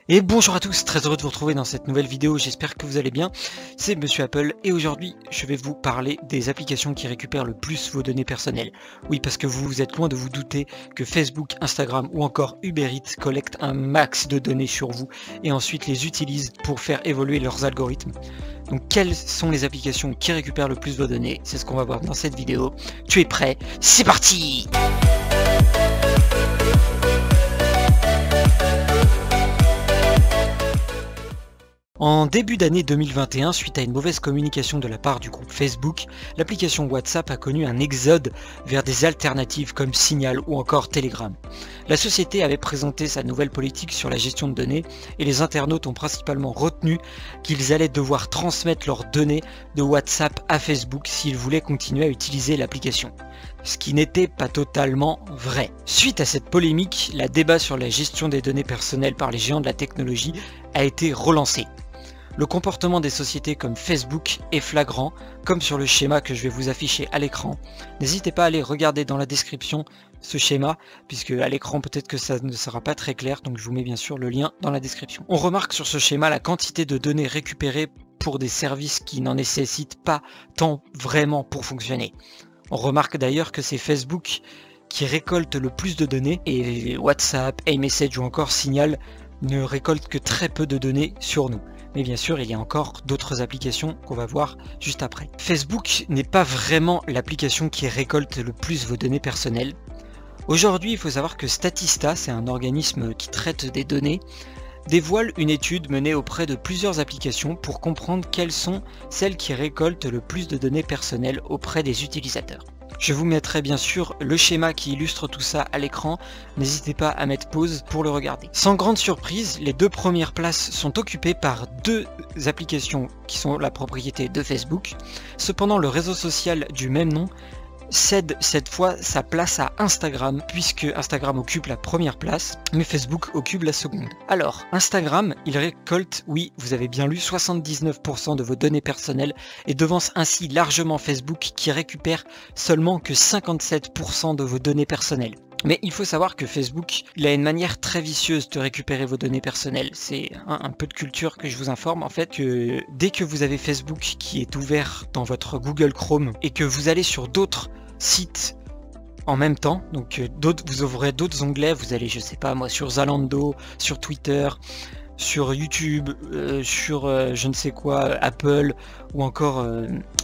Et bonjour à tous, très heureux de vous retrouver dans cette nouvelle vidéo, j'espère que vous allez bien. C'est Monsieur Apple et aujourd'hui je vais vous parler des applications qui récupèrent le plus vos données personnelles. Oui, parce que vous êtes loin de vous douter que Facebook, Instagram ou encore Uber Eats collectent un max de données sur vous et ensuite les utilisent pour faire évoluer leurs algorithmes. Donc quelles sont les applications qui récupèrent le plus vos données? C'est ce qu'on va voir dans cette vidéo. Tu es prêt? C'est parti! En début d'année 2021, suite à une mauvaise communication de la part du groupe Facebook, l'application WhatsApp a connu un exode vers des alternatives comme Signal ou encore Telegram. La société avait présenté sa nouvelle politique sur la gestion de données et les internautes ont principalement retenu qu'ils allaient devoir transmettre leurs données de WhatsApp à Facebook s'ils voulaient continuer à utiliser l'application. Ce qui n'était pas totalement vrai. Suite à cette polémique, le débat sur la gestion des données personnelles par les géants de la technologie a été relancé. Le comportement des sociétés comme Facebook est flagrant, comme sur le schéma que je vais vous afficher à l'écran. N'hésitez pas à aller regarder dans la description ce schéma, puisque à l'écran peut-être que ça ne sera pas très clair, donc je vous mets bien sûr le lien dans la description. On remarque sur ce schéma la quantité de données récupérées pour des services qui n'en nécessitent pas tant vraiment pour fonctionner. On remarque d'ailleurs que c'est Facebook qui récolte le plus de données, et WhatsApp, iMessage ou encore Signal ne récoltent que très peu de données sur nous. Mais bien sûr, il y a encore d'autres applications qu'on va voir juste après. Facebook n'est pas vraiment l'application qui récolte le plus vos données personnelles. Aujourd'hui, il faut savoir que Statista, c'est un organisme qui traite des données, dévoile une étude menée auprès de plusieurs applications pour comprendre quelles sont celles qui récoltent le plus de données personnelles auprès des utilisateurs. Je vous mettrai bien sûr le schéma qui illustre tout ça à l'écran, n'hésitez pas à mettre pause pour le regarder. Sans grande surprise, les deux premières places sont occupées par deux applications qui sont la propriété de Facebook. Cependant, le réseau social du même nom cède cette fois sa place à Instagram, puisque Instagram occupe la première place, mais Facebook occupe la seconde. Alors, Instagram, il récolte, oui, vous avez bien lu, 79% de vos données personnelles et devance ainsi largement Facebook qui récupère seulement que 57% de vos données personnelles. Mais il faut savoir que Facebook, il a une manière très vicieuse de récupérer vos données personnelles. C'est un peu de culture que je vous informe en fait, que dès que vous avez Facebook qui est ouvert dans votre Google Chrome et que vous allez sur d'autres sites en même temps, donc vous ouvrez d'autres onglets, vous allez, je sais pas moi, sur Zalando, sur Twitter, sur YouTube, sur je ne sais quoi, Apple ou encore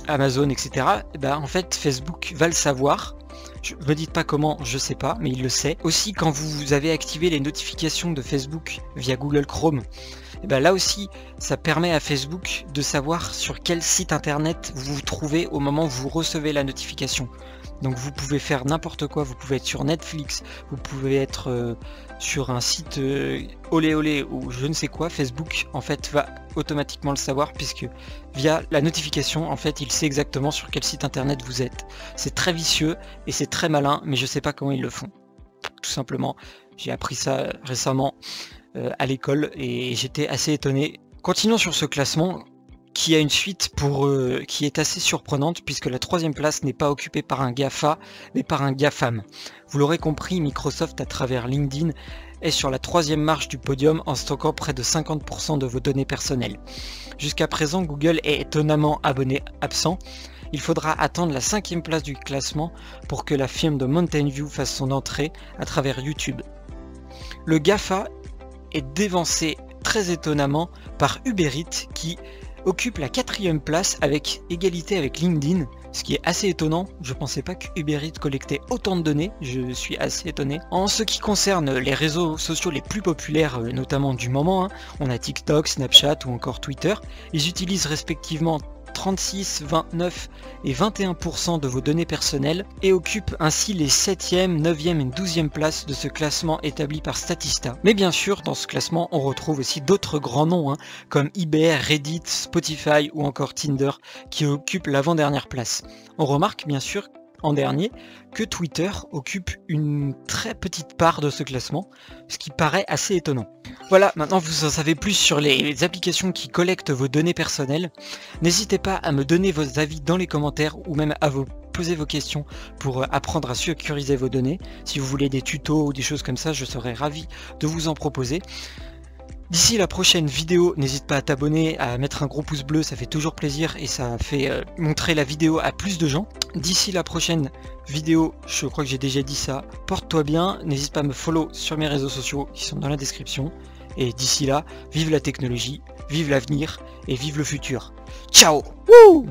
Amazon, etc. Et ben, en fait, Facebook va le savoir. Ne me dites pas comment, je sais pas, mais il le sait. Aussi, quand vous avez activé les notifications de Facebook via Google Chrome, et ben là aussi, ça permet à Facebook de savoir sur quel site internet vous vous trouvez au moment où vous recevez la notification. Donc vous pouvez faire n'importe quoi, vous pouvez être sur Netflix, vous pouvez être sur un site olé olé ou je ne sais quoi. Facebook en fait va automatiquement le savoir puisque via la notification en fait il sait exactement sur quel site internet vous êtes. C'est très vicieux et c'est très malin, mais je sais pas comment ils le font. Tout simplement, j'ai appris ça récemment à l'école et j'étais assez étonné. Continuons sur ce classement qui a une suite qui est assez surprenante puisque la troisième place n'est pas occupée par un GAFA mais par un GAFAM. Vous l'aurez compris, Microsoft à travers LinkedIn est sur la troisième marche du podium en stockant près de 50% de vos données personnelles. Jusqu'à présent, Google est étonnamment abonné absent. Il faudra attendre la 5e place du classement pour que la firme de Mountain View fasse son entrée à travers YouTube. Le GAFA est dévancé très étonnamment par Uber Eats qui occupe la 4e place avec égalité avec LinkedIn, ce qui est assez étonnant. Je pensais pas que Uber Eats collectait autant de données, je suis assez étonné. En ce qui concerne les réseaux sociaux les plus populaires, notamment du moment, on a TikTok, Snapchat ou encore Twitter. Ils utilisent respectivement 36, 29 et 21% de vos données personnelles et occupent ainsi les 7e, 9e et 12e places de ce classement établi par Statista. Mais bien sûr, dans ce classement, on retrouve aussi d'autres grands noms comme eBay, Reddit, Spotify ou encore Tinder qui occupent l'avant-dernière place. On remarque bien sûr en dernier que Twitter occupe une très petite part de ce classement, ce qui paraît assez étonnant. Voilà, maintenant vous en savez plus sur les applications qui collectent vos données personnelles. N'hésitez pas à me donner vos avis dans les commentaires ou même à vous poser vos questions pour apprendre à sécuriser vos données. Si vous voulez des tutos ou des choses comme ça, je serai ravi de vous en proposer. D'ici la prochaine vidéo, n'hésite pas à t'abonner, à mettre un gros pouce bleu, ça fait toujours plaisir et ça fait montrer la vidéo à plus de gens. D'ici la prochaine vidéo, je crois que j'ai déjà dit ça, porte-toi bien, n'hésite pas à me follow sur mes réseaux sociaux qui sont dans la description. Et d'ici là, vive la technologie, vive l'avenir et vive le futur. Ciao! Wouh!